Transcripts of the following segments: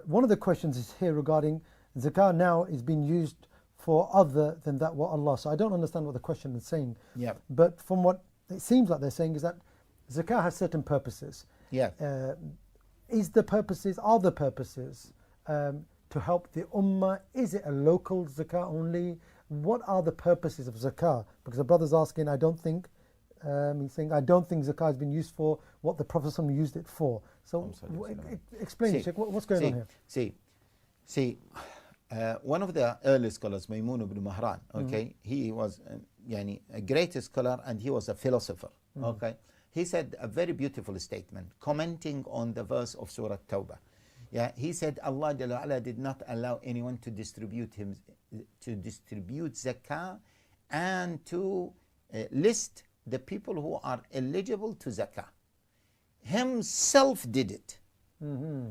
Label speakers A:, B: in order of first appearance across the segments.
A: One of the questions is here regarding zakah now is being used for other than that what Allah. So I don't understand what the question is saying.
B: Yeah.
A: But from what it seems like they're saying is that zakah has certain purposes.
B: Yeah.
A: Are the purposes to help the ummah? Is it a local zakah only? What are the purposes of zakah? Because the brother's asking, I don't think zakah has been used for what the Prophet used it for. So explain, Sheikh, what's going on here?
B: See, one of the early scholars, Maymun ibn Mahran, okay, he was a great scholar and he was a philosopher, okay. He said a very beautiful statement, commenting on the verse of Surah Tawbah. Yeah, he said Allah Jalla wa'ala did not allow anyone to distribute zakah and to list the people who are eligible to zakah. Himself did it.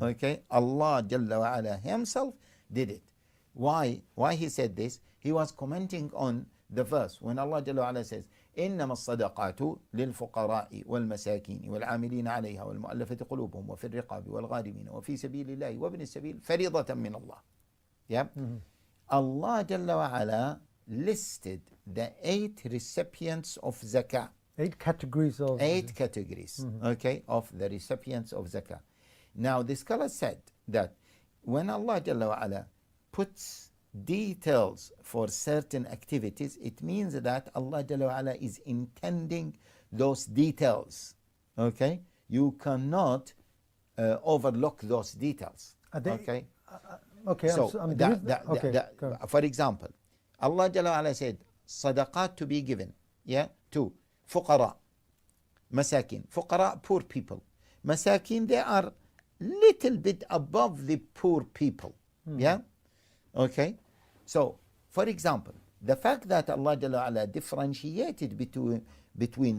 B: Okay, Allah Jalla wa'ala himself did it. Why he said this? He was commenting on the verse when Allah Jalla wa'ala says, إنما الصدقات للفقراء والمساكين والعاملين عليها والمؤلفة قلوبهم وفي الرقاب والغارمين وفي سبيل الله وابن السبيل فريضة من الله. Yeah. Allah Jalla wa'ala listed the 8 recipients of zakah.
A: 8 categories of
B: 8 categories, okay, of the recipients of zakah. Now the scholar said that when Allah Jalla wa'ala puts details for certain activities, it means that Allah Jalla wa'ala is intending those details. Okay, you cannot overlook those details.
A: Okay.
B: So for example, Allah Jalla wa'ala said sadaqat to be given, yeah, to fuqara, masakin. Fuqara, poor people. Masakin, they are little bit above the poor people. Yeah. Okay. So, for example, the fact that Allah Jalla wa'ala differentiated between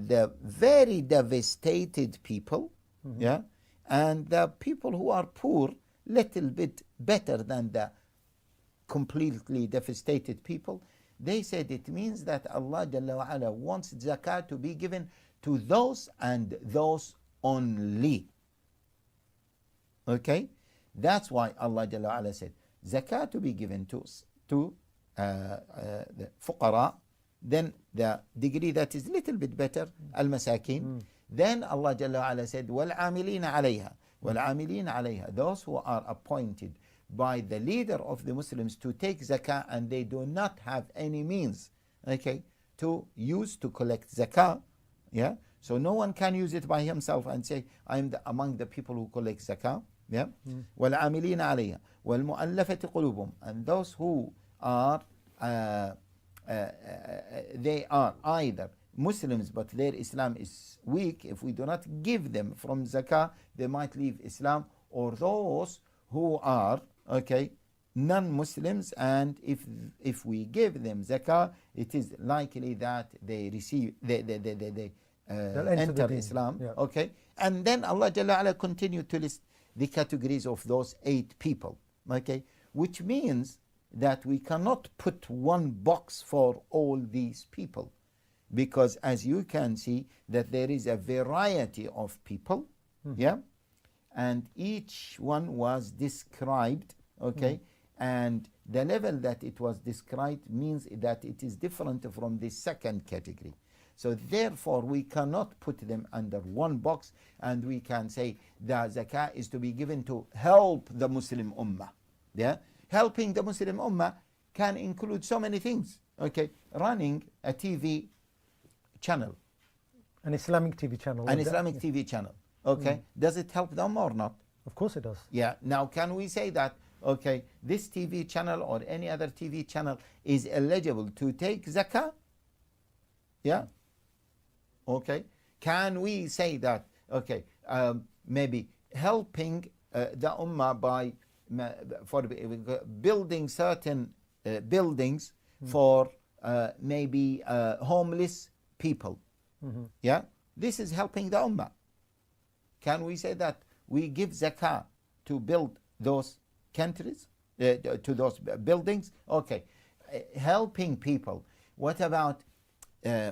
B: the very devastated people, yeah, and the people who are poor, little bit better than the completely devastated people, they said it means that Allah Jalla wa'ala wants zakah to be given to those and those only. Okay, that's why Allah Jalla wa'ala said zakah to be given to the fuqara, then the degree that is little bit better, al-masakin. Then Allah Jalla wa'ala said وَالْعَامِلِينَ عَلَيْهَا وَالْعَامِلِينَ عَلَيْهَا, those who are appointed by the leader of the Muslims to take zakah and they do not have any means, okay, to collect zakah. Yeah, so no one can use it by himself and say I'm among the people who collect zakah. Yeah, وَالْعَامِلِينَ عَلَيْهَا وَالْمُؤَلَّفَةِ قُلُوبُهُم, and those who are they are either Muslims but their Islam is weak. If we do not give them from zakah, they might leave Islam, or those who are non-Muslims, and if we give them zakah, it is likely that they enter Islam.
A: Yeah.
B: Okay, and then Allah Jalla wa'ala continued to list the categories of those 8 people. Okay, which means that we cannot put one box for all these people, because as you can see that there is a variety of people, yeah, and each one was described, okay, and the level that it was described means that it is different from the second category. So therefore we cannot put them under one box and we can say the zakah is to be given to help the Muslim ummah. Yeah, helping the Muslim ummah can include so many things. Okay, running a TV channel,
A: an Islamic TV channel,
B: TV channel. Okay, does it help them or not?
A: Of course it does.
B: Yeah. Now can we say that okay, this TV channel or any other TV channel is eligible to take zakah? Yeah. Okay. Can we say that okay, maybe helping the ummah by for building certain buildings for maybe homeless people? Yeah, this is helping the ummah. Can we say that we give zakah to build those countries, to those buildings? Okay, helping people. What about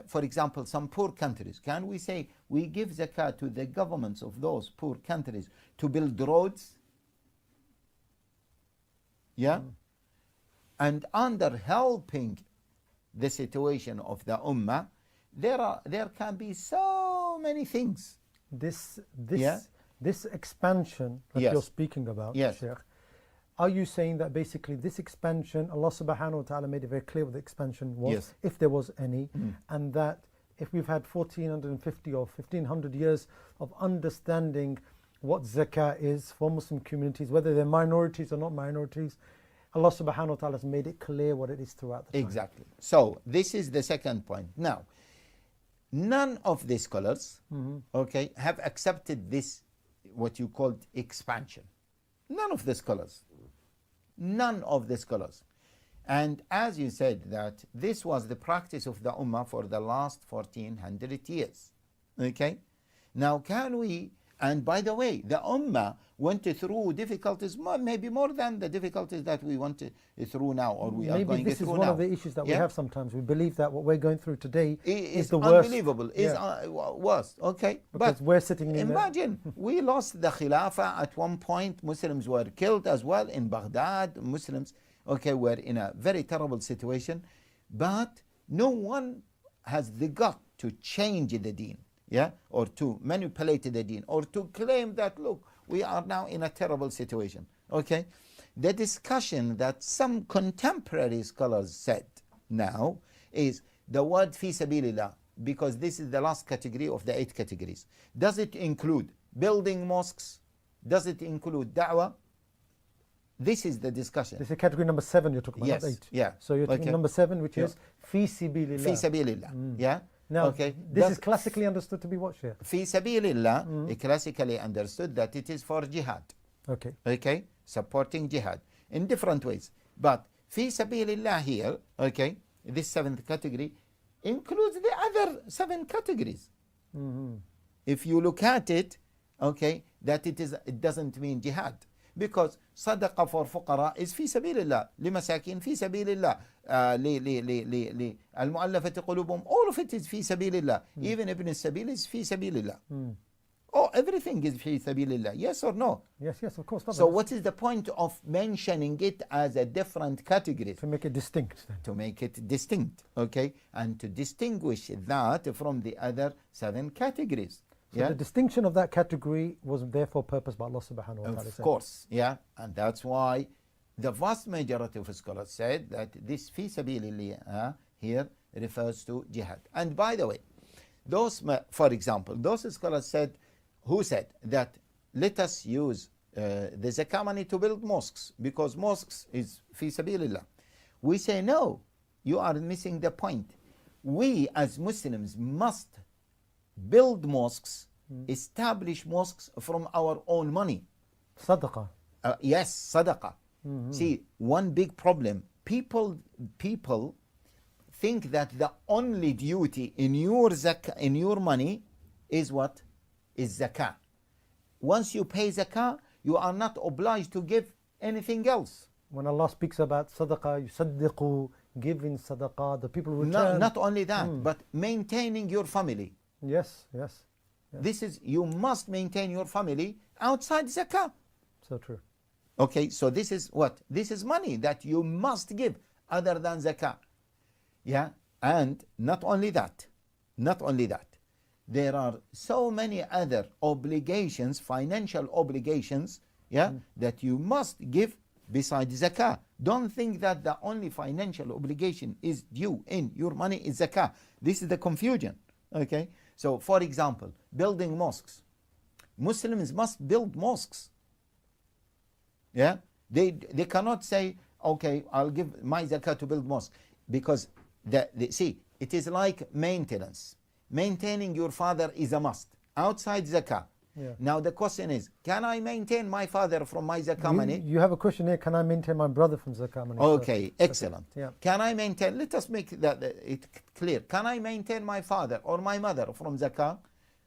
B: for example, some poor countries? Can we say we give zakah to the governments of those poor countries to build roads? Yeah? And under helping the situation of the ummah, there can be so many things.
A: This
B: Yeah?
A: this expansion that
B: Yes.
A: you're speaking about,
B: Yes.
A: Sheikh, are you saying that basically this expansion, Allah subhanahu wa ta'ala made it very clear what the expansion was,
B: Yes.
A: if there was any, and that if we've had 1450 or 1500 years of understanding what zakah is for Muslim communities, whether they're minorities or not minorities, Allah subhanahu wa ta'ala has made it clear what it is throughout the time.
B: Exactly. So this is the second point. Now, none of the scholars, okay, have accepted this, what you called expansion. None of the scholars. None of the scholars. And as you said, that this was the practice of the ummah for the last 1400 years. Okay? Now, can we, and by the way, the ummah went through difficulties, maybe more than the difficulties that we went through now, or we are
A: Maybe
B: going
A: this
B: through
A: is
B: now.
A: one of the issues that we
B: Yeah?
A: have sometimes. We believe that what we're going through today
B: Is
A: the worst.
B: unbelievable,
A: Yeah.
B: is worse. Okay?
A: Because we're sitting in
B: imagine, we lost the Khilafah at one point. Muslims were killed as well in Baghdad. Muslims, okay, were in a very terrible situation. But no one has the gut to change the deen, yeah, or to manipulate the deen, or to claim that, look, we are now in a terrible situation. Okay? The discussion that some contemporary scholars said now is the word Fisabilillah, because this is the last category of the 8 categories. Does it include building mosques? Does it include da'wah? This is the discussion.
A: This is category number 7 you're talking about,
B: Yes,
A: not 8.
B: yeah.
A: So you're talking
B: Okay.
A: number 7, which
B: Yeah.
A: is Fisabilillah.
B: Fisabilillah. Yeah?
A: Now,
B: okay.
A: this is classically understood to be what, Sheikh?
B: Fisabilillah, classically understood that it is for jihad.
A: Okay.
B: Okay? Supporting jihad in different ways. But Fisabilillah here, okay, this 7th category includes the other 7 categories. If you look at it, okay, that it doesn't mean jihad. Because صدقة for فقراء is في سبيل الله, لمساكين في سبيل الله, للمؤلفة قلوبهم, all of it is في سبيل الله. Even Ibn Sabil is في سبيل الله. Oh, everything is في سبيل الله. Yes or no?
A: Yes, yes, of course.
B: So what is the point of mentioning it as a different category?
A: To make it distinct then.
B: To make it distinct, okay? And to distinguish that from the other 7 categories.
A: So the distinction of that category was therefore purposed by Allah subhanahu wa ta'ala.
B: Of course, yeah. And that's why the vast majority of scholars said that this fi sabilillah here refers to jihad. And by the way, those, for example, those scholars said, who said that let us use the zakah money to build mosques, because mosques is fi sabilillah. We say, no, you are missing the point. We as Muslims must build mosques, establish mosques from our own money.
A: Sadaqah.
B: Yes, sadaqah. See, one big problem, people think that the only duty in your zakah, in your money, is what? Is zakah. Once you pay zakah, you are not obliged to give anything else.
A: When Allah speaks about sadaqah, yusaddiqu, giving sadaqah, the people return.
B: Not only that, but maintaining your family.
A: Yes, yes.
B: This is, you must maintain your family outside zakah.
A: So true.
B: Okay, so this is what? This is money that you must give other than zakah. Yeah, and not only that, there are so many other obligations, financial obligations, yeah, that you must give besides zakah. Don't think that the only financial obligation is due in your money is zakah. This is the confusion. Okay, so for example, building mosques. Muslims must build mosques. Yeah, they cannot say, okay, I'll give my zakah to build mosque, because see, it is like maintenance. Maintaining your father is a must outside zakah.
A: Yeah.
B: Now the question is, can I maintain my father from my zakah money?
A: You have a question here, can I maintain my brother from zakah money?
B: Okay, excellent.
A: Yeah.
B: Can I maintain, let us make that it clear. Can I maintain my father or my mother from zakah?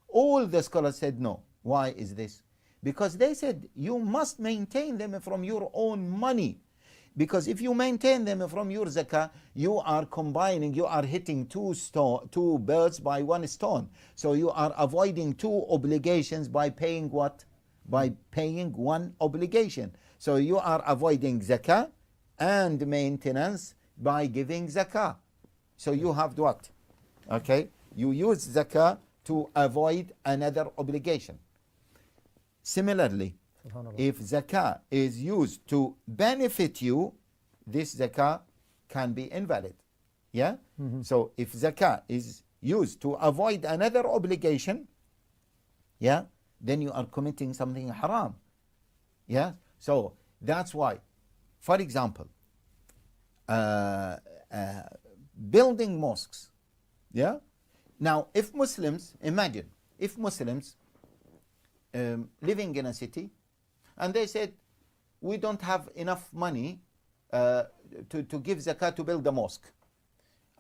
B: All the scholars said no. Why is this? Because they said you must maintain them from your own money. Because if you maintain them from your zakah, you are combining, you are hitting two birds by one stone. So you are avoiding 2 obligations by paying what? By paying 1 obligation. So you are avoiding zakah and maintenance by giving zakah. So you have what? Okay, you use zakah to avoid another obligation. Similarly,
A: Subhanallah.
B: if zakah is used to benefit you, this zakah can be invalid. Yeah? So if zakah is used to avoid another obligation, yeah, then you are committing something haram. Yeah? So that's why, for example, building mosques. Yeah? Now, if Muslims, imagine, if Muslims living in a city and they said, we don't have enough money to give zakah to build a mosque,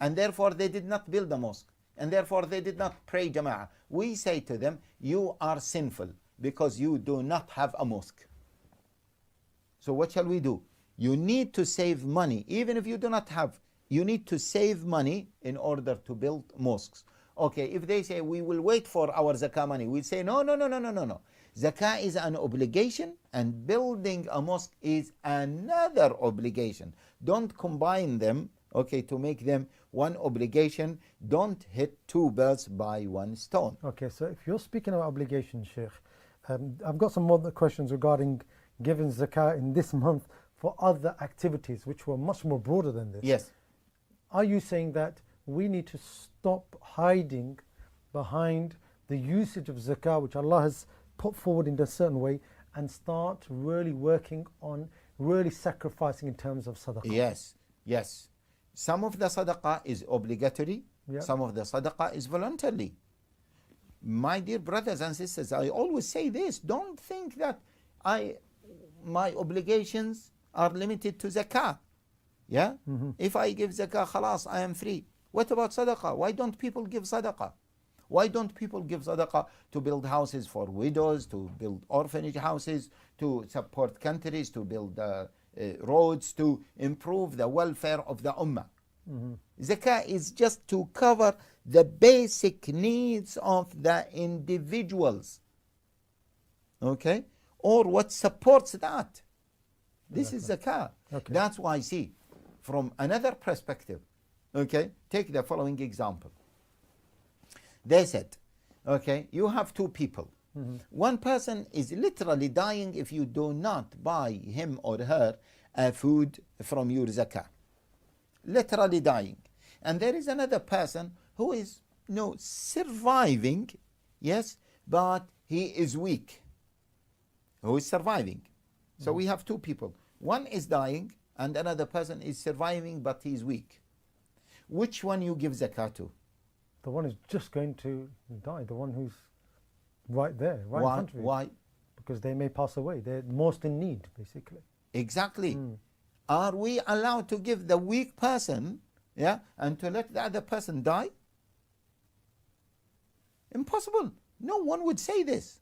B: and therefore they did not build a mosque, and therefore they did not pray jama'ah. We say to them, you are sinful because you do not have a mosque. So what shall we do? You need to save money. Even if you do not have, you need to save money in order to build mosques. Okay, if they say we will wait for our zakah money, we say no. Zakah is an obligation and building a mosque is another obligation. Don't combine them, okay, to make them one obligation. Don't hit two birds by one stone.
A: Okay, so if you're speaking about obligations, Sheikh, I've got some more questions regarding giving zakah in this month for other activities which were much more broader than this.
B: Yes.
A: Are you saying that we need to stop hiding behind the usage of zakah which Allah has put forward in a certain way and start really working on really sacrificing in terms of sadaqah?
B: Yes. Some of the sadaqah is obligatory,
A: Yeah.
B: some of the sadaqah is voluntarily. My dear brothers and sisters, I always say this, don't think that my obligations are limited to zakah. Yeah? If I give zakah, khalas, I am free. What about sadaqah? Why don't people give sadaqah? Why don't people give sadaqah to build houses for widows, to build orphanage houses, to support countries, to build roads, to improve the welfare of the ummah? Zakah is just to cover the basic needs of the individuals. Okay? Or what supports that. This is zakah.
A: Okay.
B: That's why, see, from another perspective, okay, take the following example. They said, okay, you have two people. One person is literally dying if you do not buy him or her food from your zakah. Literally dying. And there is another person who is surviving, yes, but he is weak. Who is surviving. So we have two people. One is dying and another person is surviving but he is weak. Which one you give zakah to?
A: The one who's just going to die, the one who's right there, right
B: Why?
A: in front of you.
B: Why?
A: Because they may pass away. They're most in need, basically.
B: Exactly. Are we allowed to give the weak person, yeah, and to let the other person die? Impossible. No one would say this.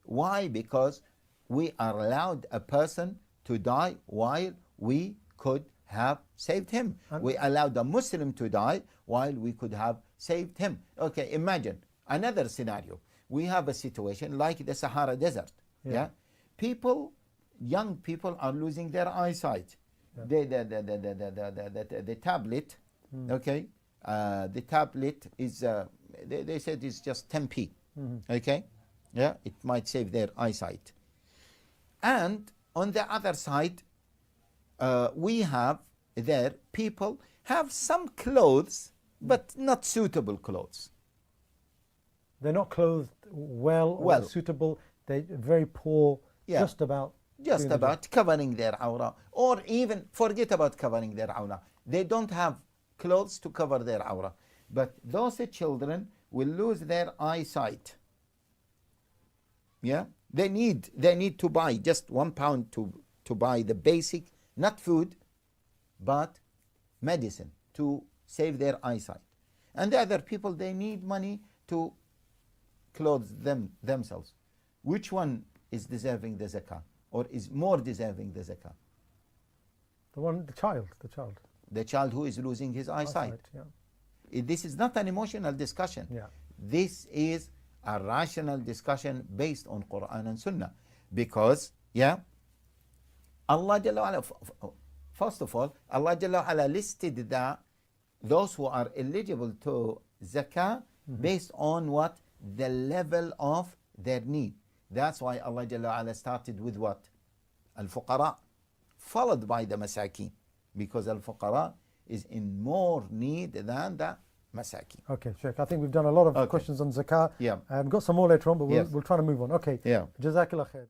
B: Why? Because we are allowed a person to die while we could have saved him. We allowed a Muslim to die while we could have saved him. Okay, imagine another scenario. We have a situation like the Sahara Desert. Yeah. People, young people are losing their eyesight. The tablet, okay, the tablet is, they said it's just 10p. Okay, yeah, it might save their eyesight. And on the other side, we have there people have some clothes, but not suitable clothes.
A: They're not clothed well or suitable. They're very poor, just about
B: covering their awrah. Or even forget about covering their awrah. They don't have clothes to cover their awrah. But those children will lose their eyesight. Yeah? They need to buy just £1 to buy the basic, not food, but medicine to save their eyesight. And the other people, they need money to clothe themselves. Which one is deserving the zakah, or is more deserving the zakah?
A: the child.
B: The child who is losing his eyesight. This is not an emotional discussion. This is a rational discussion based on Quran and Sunnah. Because, Allah Jalla wa'ala, First of all, Allah Jalla wa Ala listed that those who are eligible to zakah based on what? The level of their need. That's why Allah Jalla wa Ala started with what? Al-Fuqara, followed by the Masakin, because Al-Fuqara is in more need than the Masakin.
A: Okay, Sheikh, I think we've done a lot of questions on zakah.
B: Yeah.
A: We've got some more later on, but
B: Yes.
A: we'll try to move on. Okay.
B: Yeah.
A: Jazakallah khair.